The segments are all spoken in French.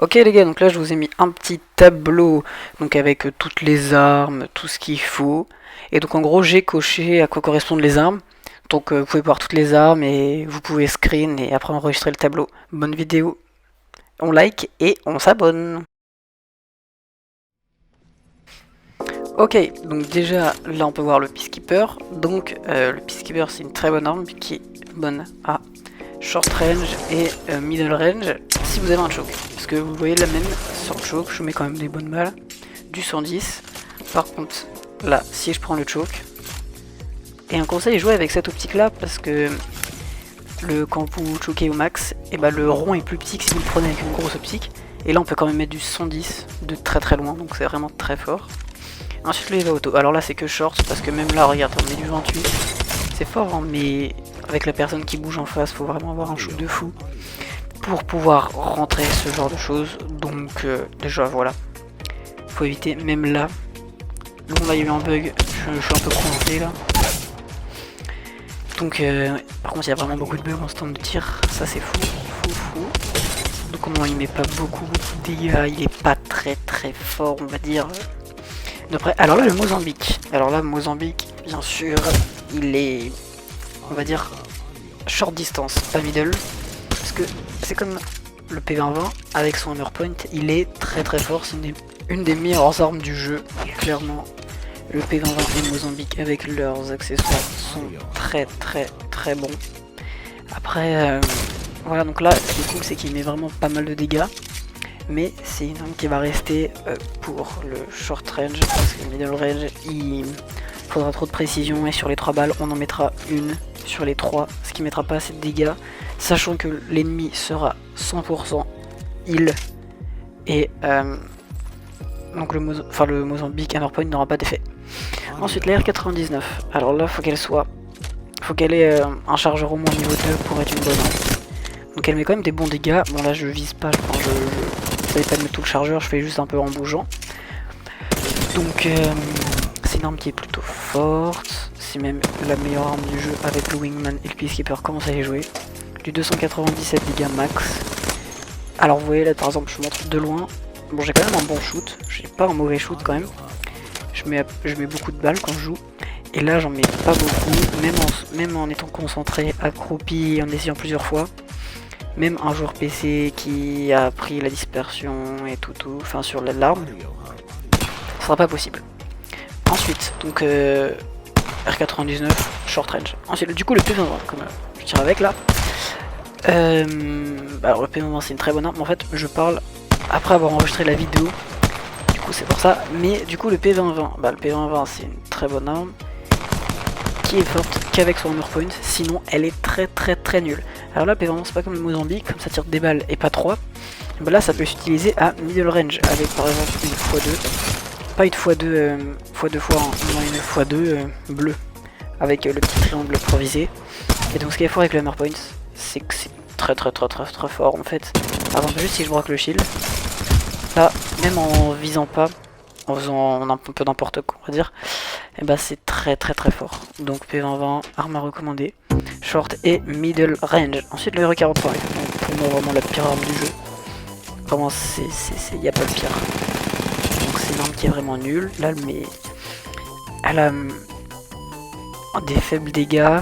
Ok les gars, donc là je vous ai mis un petit tableau donc avec toutes les armes, tout ce qu'il faut. Et donc en gros j'ai coché à quoi correspondent les armes. Donc vous pouvez voir toutes les armes et vous pouvez screen et après enregistrer le tableau. Bonne vidéo, on like et on s'abonne. Ok, donc déjà là on peut voir le Peacekeeper. Donc le Peacekeeper c'est une très bonne arme qui est bonne à short range et middle range si vous avez un choke. Parce que vous voyez la même sur le choke, je mets quand même des bonnes balles, du 110. Par contre là si je prends le choke, et un conseil est jouer avec cette optique là parce que quand vous choquez au max, et bah le rond est plus petit que si vous le prenez avec une grosse optique. Et là on peut quand même mettre du 110 de très très loin, donc c'est vraiment très fort. Ensuite le Eva Auto, alors là c'est que short parce que même là regarde on met du 28. C'est fort hein, mais avec la personne qui bouge en face faut vraiment avoir un shoot de fou pour pouvoir rentrer ce genre de choses. Donc déjà voilà, faut éviter même là. Donc là il y a eu un bug, je suis un peu coincé là. Donc par contre il y a vraiment beaucoup de bugs en stand de tir, ça c'est fou. Donc comment il met pas beaucoup de dégâts, il est pas très fort on va dire. D'après, alors là le Mozambique, bien sûr il est, on va dire, short distance, pas middle, parce que c'est comme le P2020 avec son hammer point, il est très fort, c'est une des meilleures armes du jeu, clairement. Le P2020 et Mozambique avec leurs accessoires sont très bons. Après, voilà, donc là ce qui est cool c'est qu'il met vraiment pas mal de dégâts. Mais c'est une arme qui va rester pour le short range, parce que le middle range il faudra trop de précision et sur les 3 balles on en mettra une sur les 3, ce qui mettra pas assez de dégâts, sachant que l'ennemi sera 100% heal et donc le Mozambique Hammer Point n'aura pas d'effet. Ensuite la R99, alors là faut qu'elle ait un chargeur au moins niveau 2 pour être une bonne arme. Donc elle met quand même des bons dégâts, bon là je vise pas, je savais pas de mettre tout le chargeur, je fais juste un peu en bougeant. Donc c'est une arme qui est plutôt forte, c'est même la meilleure arme du jeu avec le Wingman et le Peacekeeper, commence à y jouer. Du 297 dégâts max. Alors vous voyez là par exemple je montre de loin, bon j'ai quand même un bon shoot, j'ai pas un mauvais shoot quand même. Je mets beaucoup de balles quand je joue. Et là j'en mets pas beaucoup, même en étant concentré, accroupi, en essayant plusieurs fois. Même un joueur PC qui a pris la dispersion et tout, enfin sur l'arme, ce sera pas possible. Ensuite, donc R99, short range. Ensuite, du coup, le P20, comme je tire avec là. Alors, le P20 c'est une très bonne arme. En fait, je parle après avoir enregistré la vidéo. Du coup, c'est pour ça. Mais du coup, le P20, le P20 c'est une très bonne arme qui est forte qu'avec son hammer point, sinon elle est très nulle. Alors là P20 c'est pas comme le Mozambique, comme ça tire des balles et pas 3. Bah là ça peut s'utiliser à middle range avec par exemple une x2, pas une x2 fois 1, non une x2 bleue avec le petit triangle improvisé. Et donc ce qui est fort avec le hammer point, c'est que c'est très fort en fait. Par exemple juste si je braque le shield, là même en visant pas, en faisant un peu n'importe quoi on va dire, et bah c'est très fort. Donc P2020, arme à recommander, short et middle range. Ensuite le R45, donc pour moi vraiment la pire arme du jeu. Vraiment y a pas le pire. Donc c'est une arme qui est vraiment nulle. Là elle a des faibles dégâts,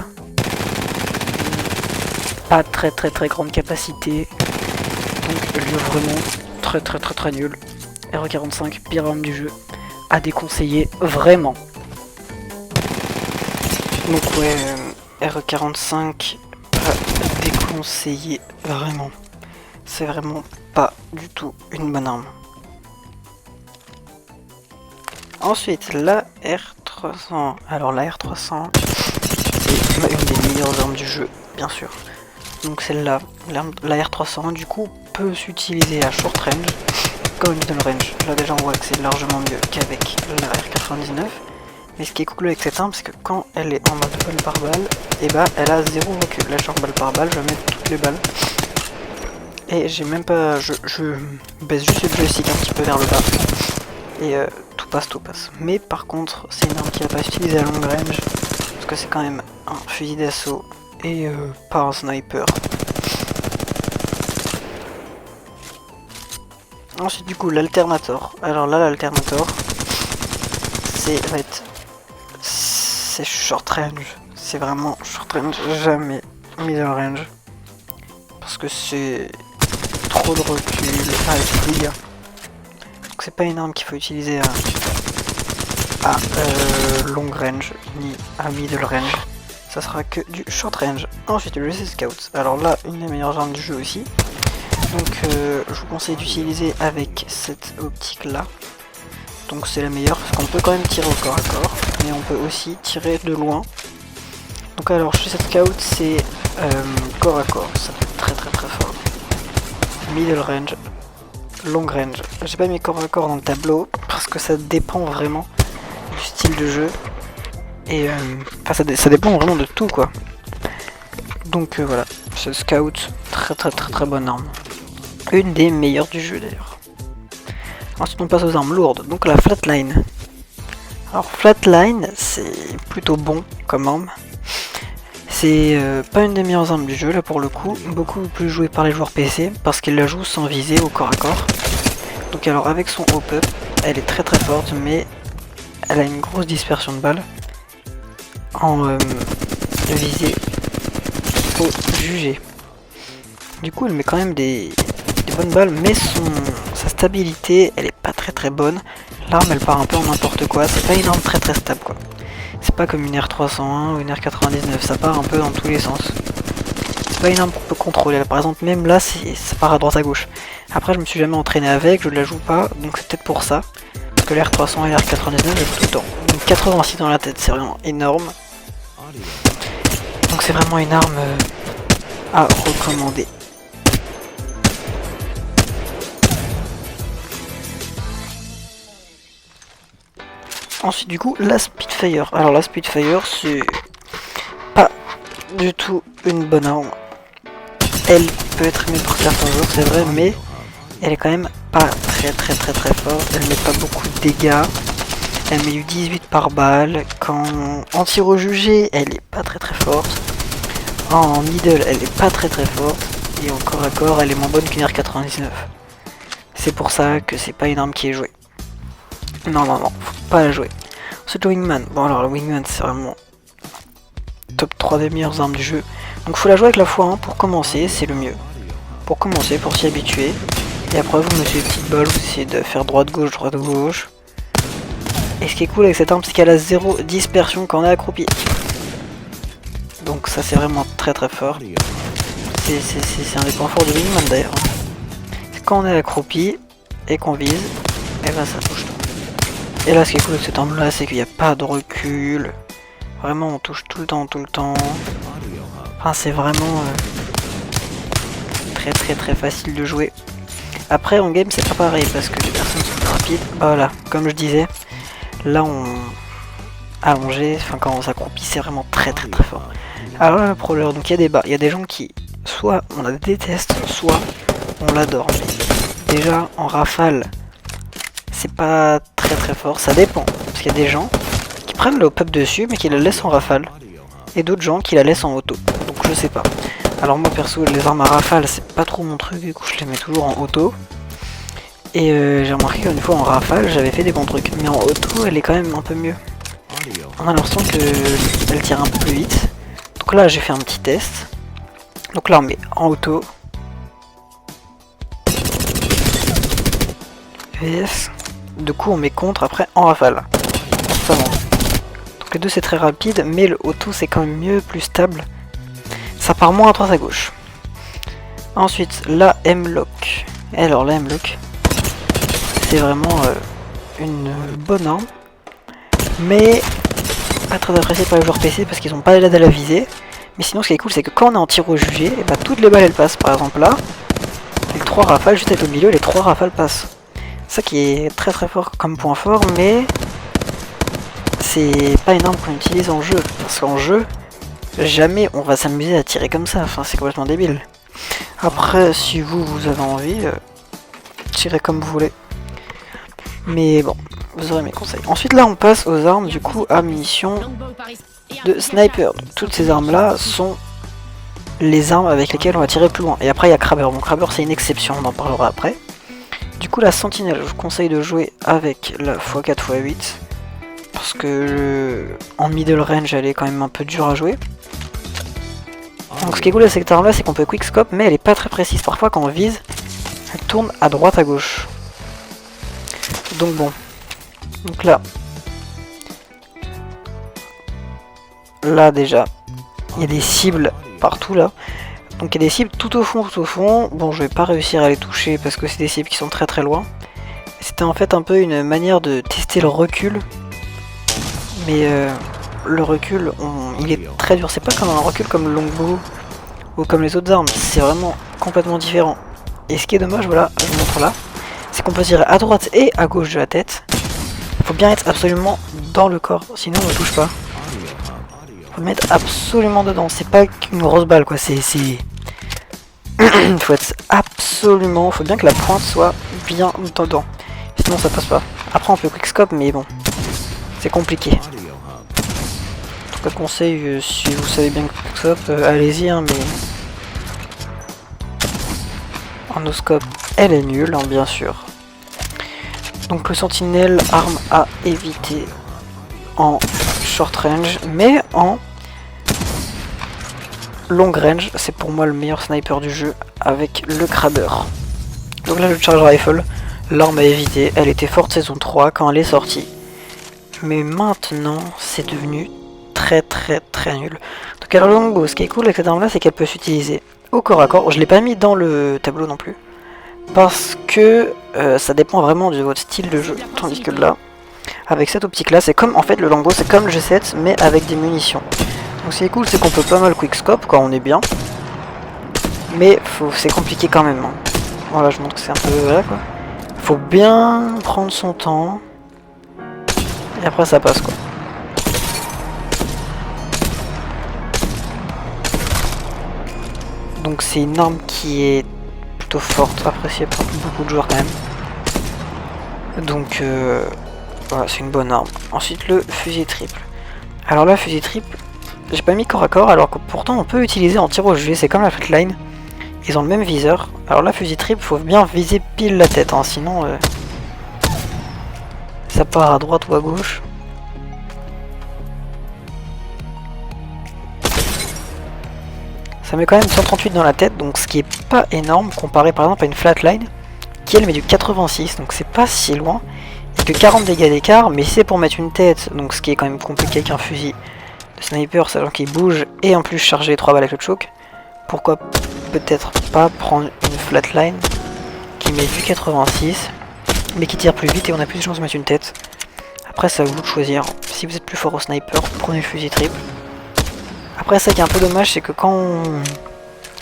pas très grande capacité. Donc je le vraiment très nul. R45, pire arme du jeu, à déconseiller vraiment. Donc ouais, R45 à déconseiller vraiment. C'est vraiment pas du tout une bonne arme. Ensuite la R300. Alors la R300 c'est une des meilleures armes du jeu, bien sûr. Donc celle-là, la R300 du coup peut s'utiliser à short range comme middle range. Là déjà on voit que c'est largement mieux qu'avec la R99. Mais ce qui est cool avec cette arme, c'est que quand elle est en mode balle par balle, et bah elle a 0 recul. Là genre balle par balle, je vais mettre toutes les balles. Et j'ai même pas. Je baisse juste le joystick un petit peu vers le bas. Et tout passe, tout passe. Mais par contre, c'est une arme qui va pas s'utiliser à long range, parce que c'est quand même un fusil d'assaut et pas un sniper. Ensuite du coup l'alternator. Alors là l'alternator c'est short range. C'est vraiment short range, jamais middle range. Parce que c'est trop de recul, c'est dégâts. Donc c'est pas une arme qu'il faut utiliser à long range ni à middle range. Ça sera que du short range. Ensuite le GC Scout. Alors là une des meilleures armes du jeu aussi. Donc je vous conseille d'utiliser avec cette optique là. Donc c'est la meilleure parce qu'on peut quand même tirer au corps à corps, mais on peut aussi tirer de loin. Donc alors chez cette scout c'est corps à corps, ça peut être très très très fort. Middle range, long range. J'ai pas mis corps à corps dans le tableau parce que ça dépend vraiment du style de jeu. Et ça dépend vraiment de tout quoi. Donc voilà, ce scout, très très très très bonne arme. Une des meilleures du jeu d'ailleurs. Ensuite on passe aux armes lourdes, donc la flatline. Alors flatline c'est plutôt bon comme arme. C'est pas une des meilleures armes du jeu là pour le coup, beaucoup plus jouée par les joueurs PC parce qu'il la joue sans viser au corps à corps. Donc alors avec son hop-up, elle est très très forte mais elle a une grosse dispersion de balles en visée au jugé. Du coup elle met quand même des bonnes balles mais sa stabilité elle est pas très très bonne. L'arme elle part un peu en n'importe quoi, c'est pas une arme très très stable quoi. C'est pas comme une R301 ou une R99, ça part un peu dans tous les sens. C'est pas une arme qu'on peut contrôler, par exemple même là ça part à droite à gauche. Après je me suis jamais entraîné avec, je la joue pas, donc c'est peut-être pour ça. Parce que la R300 et la R99 je joue tout le temps. Donc 86 dans la tête c'est vraiment énorme. Donc c'est vraiment une arme à recommander. Ensuite du coup la Spitfire. Alors la Spitfire c'est pas du tout une bonne arme. Elle peut être aimée par certains joueurs c'est vrai mais elle est quand même pas très très très très forte. Elle met pas beaucoup de dégâts. Elle met du 18 par balle. En tir au jugé elle est pas très très forte. En middle elle est pas très très forte. Et en corps à corps elle est moins bonne qu'une R99. C'est pour ça que c'est pas une arme qui est jouée. Non, faut pas la jouer. Ensuite le Wingman. Bon alors le Wingman c'est vraiment top 3 des meilleures armes du jeu. Donc faut la jouer avec la x1 pour commencer, c'est le mieux. Pour commencer, pour s'y habituer. Et après vous mettez des petites balles, vous essayez de faire droite-gauche, droite-gauche. Et ce qui est cool avec cette arme c'est qu'elle a 0 dispersion quand on est accroupi. Donc ça c'est vraiment très très fort. C'est un des points forts du Wingman d'ailleurs. Quand on est accroupi et qu'on vise, et ben ça touche tout. Et là ce qui est cool avec cette arme là c'est qu'il n'y a pas de recul. Vraiment on touche tout le temps. Enfin c'est vraiment très très très facile de jouer. Après en game c'est pas pareil parce que les personnes sont plus rapides. Voilà, comme je disais, là on allongé, enfin quand on s'accroupit c'est vraiment très très très fort. Alors là le prowler, donc il y a des bas, il y a des gens qui soit on la déteste, soit on l'adore. Déjà en rafale c'est pas très très fort, ça dépend. Parce qu'il y a des gens qui prennent le hop-up dessus mais qui la laissent en rafale. Et d'autres gens qui la laissent en auto. Donc je sais pas. Alors moi perso les armes à rafale c'est pas trop mon truc, du coup je les mets toujours en auto. Et j'ai remarqué qu'une fois en rafale j'avais fait des bons trucs. Mais en auto elle est quand même un peu mieux. On a l'impression qu'elle tire un peu plus vite. Donc là j'ai fait un petit test. Donc là on met en auto. VS. Du coup on met contre après en rafale. Ça va. Donc les deux c'est très rapide mais le auto c'est quand même mieux, plus stable. Ça part moins à droite à gauche. Ensuite la M-Lock. Alors la M-Lock c'est vraiment une bonne arme. Mais pas très appréciée par les joueurs PC parce qu'ils ont pas l'aide à la visée. Mais sinon ce qui est cool c'est que quand on est en tir au jugé, et bah, toutes les balles elles passent. Par exemple là, les 3 rafales juste être au milieu, les 3 rafales passent. Ça qui est très très fort comme point fort, mais c'est pas une arme qu'on utilise en jeu. Parce qu'en jeu, jamais on va s'amuser à tirer comme ça, enfin c'est complètement débile. Après si vous avez envie, tirez comme vous voulez. Mais bon, vous aurez mes conseils. Ensuite là on passe aux armes du coup à munitions de sniper. Donc, toutes ces armes là sont les armes avec lesquelles on va tirer plus loin. Et après il y a Krabber. Bon Krabber c'est une exception, on en parlera après. Du coup la sentinelle, je vous conseille de jouer avec la x4x8. Parce que en middle range elle est quand même un peu dure à jouer. Donc ce qui est cool avec cette arme là c'est qu'on peut quickscope mais elle est pas très précise. Parfois quand on vise, elle tourne à droite à gauche. Donc bon. Donc là. Là déjà. Il y a des cibles partout là. Donc il y a des cibles tout au fond, tout au fond. Bon je vais pas réussir à les toucher parce que c'est des cibles qui sont très très loin. C'était en fait un peu une manière de tester le recul. Mais le recul, il est très dur. C'est pas comme un recul comme le longbow ou comme les autres armes. C'est vraiment complètement différent. Et ce qui est dommage, voilà, je vous montre là, c'est qu'on peut tirer à droite et à gauche de la tête. Il faut bien être absolument dans le corps, sinon on ne touche pas. Faut le mettre absolument dedans. C'est pas qu'une grosse balle quoi. C'est faut être absolument. Faut bien que la pointe soit bien dedans. Sinon ça passe pas. Après on peut quickscope mais bon. C'est compliqué. En tout cas conseil, si vous savez bien quickscope, allez-y hein, mais en no-scope elle est nulle hein, bien sûr. Donc le sentinelle, arme à éviter en short range, mais en long range, c'est pour moi le meilleur sniper du jeu avec le Krabber. Donc là le charge rifle, l'arme à éviter, elle était forte saison 3 quand elle est sortie. Mais maintenant, c'est devenu très nul. Donc alors longbow, ce qui est cool avec cette arme là, c'est qu'elle peut s'utiliser au corps à corps. Je l'ai pas mis dans le tableau non plus. Parce que ça dépend vraiment de votre style de jeu. Tandis que là, avec cette optique là, c'est comme en fait le longbow, c'est comme le G7 mais avec des munitions. Donc ce qui est cool, c'est qu'on peut pas mal quickscope quand on est bien. Mais c'est compliqué quand même. Hein. Voilà, je montre que c'est un peu voilà quoi. Faut bien prendre son temps. Et après ça passe quoi. Donc c'est une arme qui est plutôt forte, appréciée par beaucoup de joueurs quand même. Donc voilà, c'est une bonne arme. Ensuite le fusil triple. Alors là fusil triple, j'ai pas mis corps à corps alors que pourtant on peut utiliser en tir au gilet, c'est comme la flatline. Ils ont le même viseur. Alors là fusil triple, faut bien viser pile la tête, hein, sinon ça part à droite ou à gauche. Ça met quand même 138 dans la tête, donc ce qui est pas énorme comparé par exemple à une flatline qui elle met du 86, donc c'est pas si loin. Il y a que 40 dégâts d'écart, mais si c'est pour mettre une tête, donc ce qui est quand même compliqué avec un fusil de sniper, sachant qu'il bouge et en plus charger 3 balles avec le choke, pourquoi peut-être pas prendre une flatline qui met du 86 mais qui tire plus vite et on a plus de chances de mettre une tête. Après c'est à vous de choisir. Si vous êtes plus fort au sniper, prenez le fusil triple. Après ça qui est un peu dommage, c'est que quand on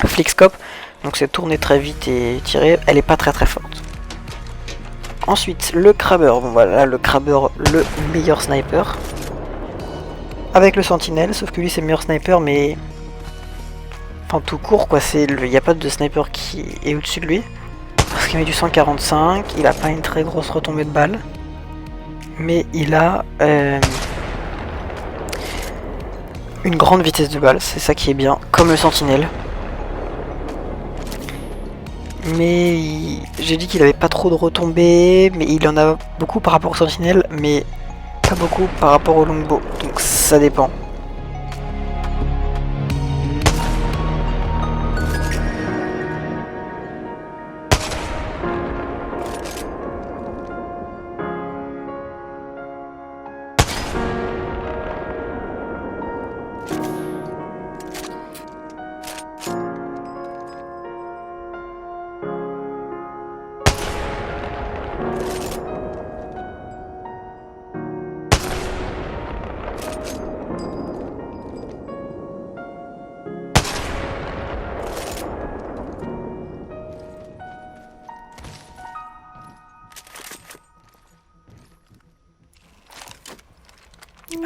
flickscope, donc c'est tourner très vite et tirer, elle est pas très forte. Ensuite le Krabber, bon voilà le Krabber, le meilleur sniper. Avec le sentinelle, sauf que lui c'est le meilleur sniper mais... Enfin tout court quoi, il n'y a pas de sniper qui est au-dessus de lui. Parce qu'il met du 145, il a pas une très grosse retombée de balles. Mais il a une grande vitesse de balle, c'est ça qui est bien, comme le sentinelle. Mais j'ai dit qu'il avait pas trop de retombées, mais il en a beaucoup par rapport au sentinelle, mais pas beaucoup par rapport au longbow, donc ça dépend.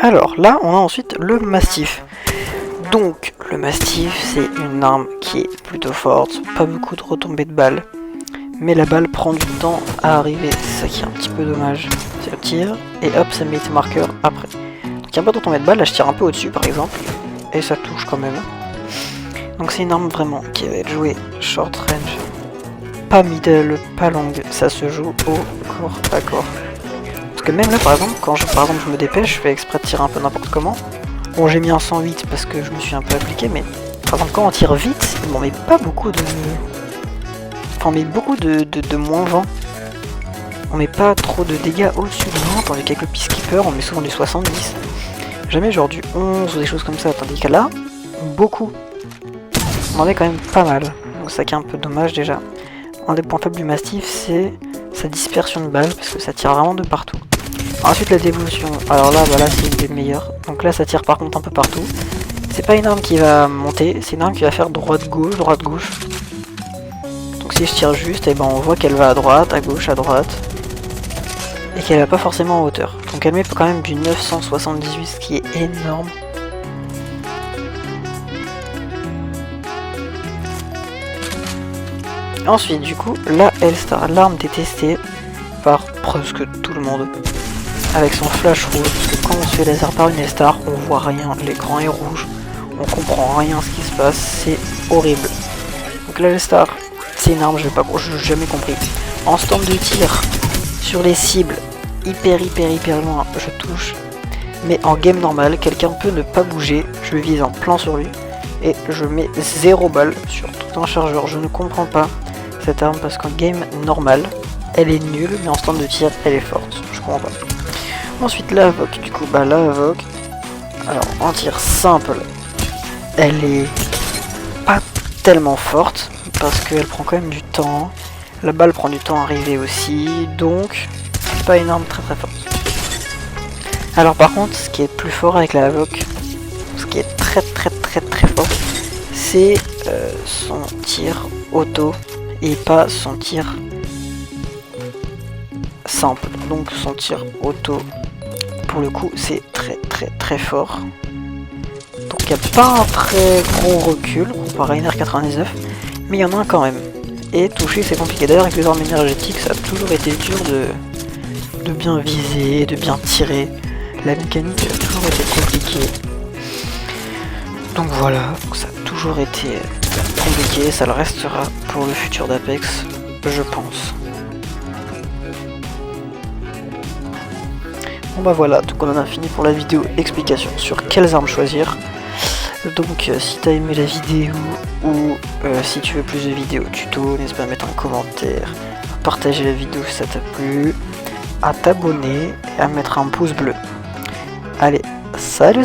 Alors là, on a ensuite le Mastiff. Donc, le Mastiff, c'est une arme qui est plutôt forte, pas beaucoup de retombées de balles, mais la balle prend du temps à arriver, c'est ça qui est un petit peu dommage. C'est tire, et hop, ça met tes marqueurs après. Donc il y a pas dans ton mètre balle, là je tire un peu au-dessus par exemple, et ça touche quand même. Donc c'est une arme vraiment qui va être jouée short range, pas middle, pas longue, ça se joue au corps à corps. Parce que même là par exemple, quand je me dépêche, je fais exprès de tirer un peu n'importe comment. Bon, j'ai mis un 108 parce que je me suis un peu appliqué, mais par exemple quand on tire vite, on met pas beaucoup de... Enfin on met beaucoup de moins 20. On met pas trop de dégâts au-dessus de 20, tandis qu'avec le Peacekeeper on met souvent du 70. Jamais genre du 11 ou des choses comme ça, tandis que là, beaucoup. On en est quand même pas mal, donc ça qui est un peu dommage déjà. Un des points faibles du Mastiff, c'est sa dispersion de balles, parce que ça tire vraiment de partout. Ensuite la dévolution, alors là, voilà, c'est une des meilleures. Donc là ça tire par contre un peu partout. C'est pas une arme qui va monter, c'est une arme qui va faire droite-gauche, droite-gauche. Donc si je tire juste, et ben on voit qu'elle va à droite, à gauche, à droite. Et qu'elle va pas forcément en hauteur. Donc elle met quand même du 978, ce qui est énorme. Ensuite, du coup, la L-Star, l'arme détestée par presque tout le monde. Avec son flash rouge, parce que quand on se fait laser par une L-Star, on voit rien, l'écran est rouge, on comprend rien ce qui se passe, c'est horrible. Donc la L-Star, c'est une arme, je n'ai jamais compris. En stand de tir, sur les cibles, hyper loin, je touche. Mais en game normal, quelqu'un peut ne pas bouger, je vise en plein sur lui, et je mets 0 balle sur tout un chargeur. Je ne comprends pas cette arme parce qu'en game normal, elle est nulle, mais en stand de tir, elle est forte. Je comprends pas. Ensuite, la Avoc, du coup, la Avoc, alors en tir simple, elle est pas tellement forte parce qu'elle prend quand même du temps. La balle prend du temps à arriver aussi, donc c'est pas une arme très forte. Alors par contre, ce qui est plus fort avec la Avoc, ce qui est très fort, c'est son tir auto et pas son tir simple. Donc son tir auto, pour le coup, c'est très fort. Donc il n'y a pas un très gros recul comparé à une R99, mais il y en a un quand même. Et toucher c'est compliqué. D'ailleurs avec les armes énergétiques, ça a toujours été dur de bien viser, de bien tirer. La mécanique a toujours été compliquée. Donc voilà, ça a toujours été compliqué, ça le restera pour le futur d'Apex, je pense. Bon bah voilà, donc on en a fini pour la vidéo explication sur quelles armes choisir. Donc si t'as aimé la vidéo ou si tu veux plus de vidéos tuto, n'hésite pas à mettre un commentaire, à partager la vidéo si ça t'a plu, à t'abonner et à mettre un pouce bleu. Allez, salut